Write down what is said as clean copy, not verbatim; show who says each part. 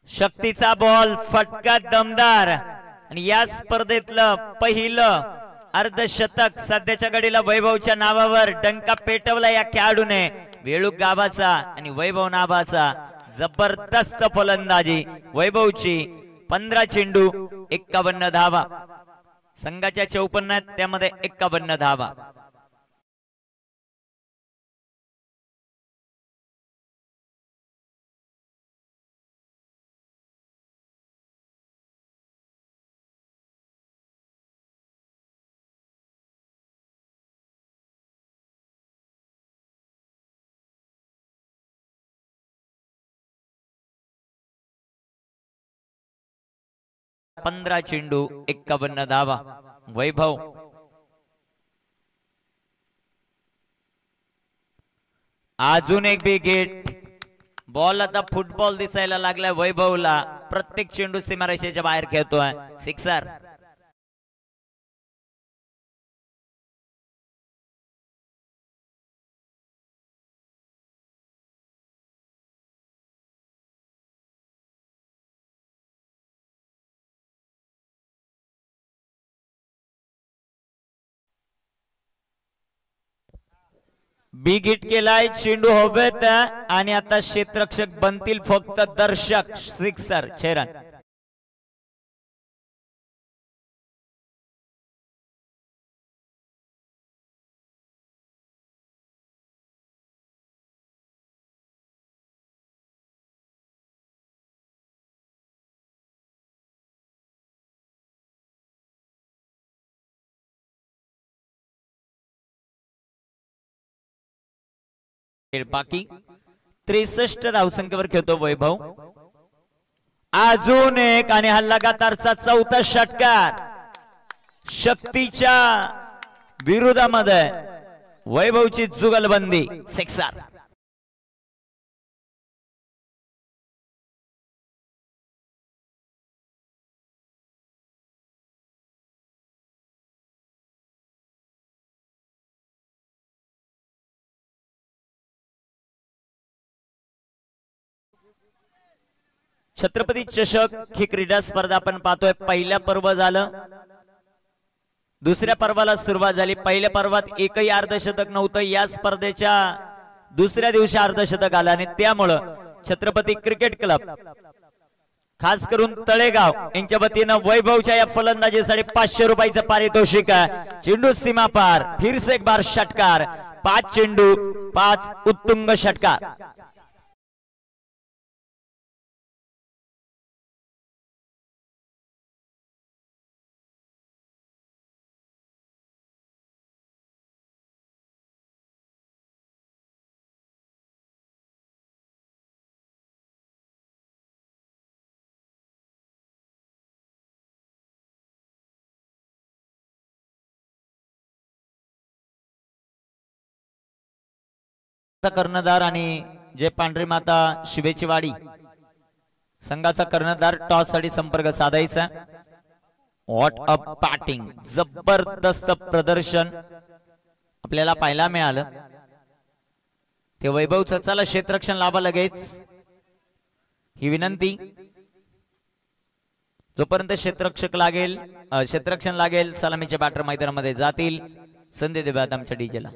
Speaker 1: शक्तीचा बॉल फटका दमदार आणि या स्पर्धेतलं पहिलं अर्धशतक सध्याच्या घडीला वैभवच्या नावावर डंका पेटवला या खेळाडूने। वेळू गावाचा आणि वैभव नावाचा जबरदस्त फलंदाजी। वैभवची 15 चेंडू 51 धावा, संघाच्या 54 त्यामध्ये 51 धावा। पंधरा चेंडू 51 धावा। वैभव अजून एक विकेट। बॉल आता फुटबॉल दिसायला लागलाय वैभवला। प्रत्येक चेंडू सीमारेषेच्या बाहेर खेळतोय, सिक्सर। बिग हिट केलाय, चेंडू हवेत आणि आता क्षेत्ररक्षक बनतील फक्त दर्शक, सिक्सर, 6 रन। बाकी 63 धावसंख्येवर खेळतो वैभव। अजून एक आणि हा लगातारचा 4था षटकार शक्तीच्या विरोधामध्ये वैभवची जुगलबंदी, सिक्सर। छत्रपती चषक ही क्रीडा स्पर्धा आपण पाहतोय। पहिल्या पर्व झालं, दुसऱ्या पर्वाला सुरुवात झाली। पहिल्या पर्वात एकही अर्धशतक नव्हतं, या स्पर्धेच्या दुसऱ्या दिवशी अर्धशतक आलं आणि त्यामुळं छत्रपती क्रिकेट क्लब खास करून तळेगाव यांच्या वतीनं वैभवच्या या फलंदाजीसाठी 500 रुपयाचं पारितोषिक आहे। चेंडू सीमा पार, फिर से एक बार षटकार, 5 चेंडू 5 उत्तुंग षटकार। कर्णधार आणि जे पांढरी माता शिवेची वाडी संघाचा कर्णधार टॉस साठी संपर्क साधायचा। व्हॉट अ बॅटिंग, जबरदस्त प्रदर्शन आपल्याला पाहायला मिळालं। ते वैभवचं, चला क्षेत्ररक्षण लावा लगेच ही विनंती। जोपर्यंत क्षेत्ररक्षण लागेल सलामीचे बॅटर मैदानामध्ये जातील, संधी देऊयात आमच्या डीजेला।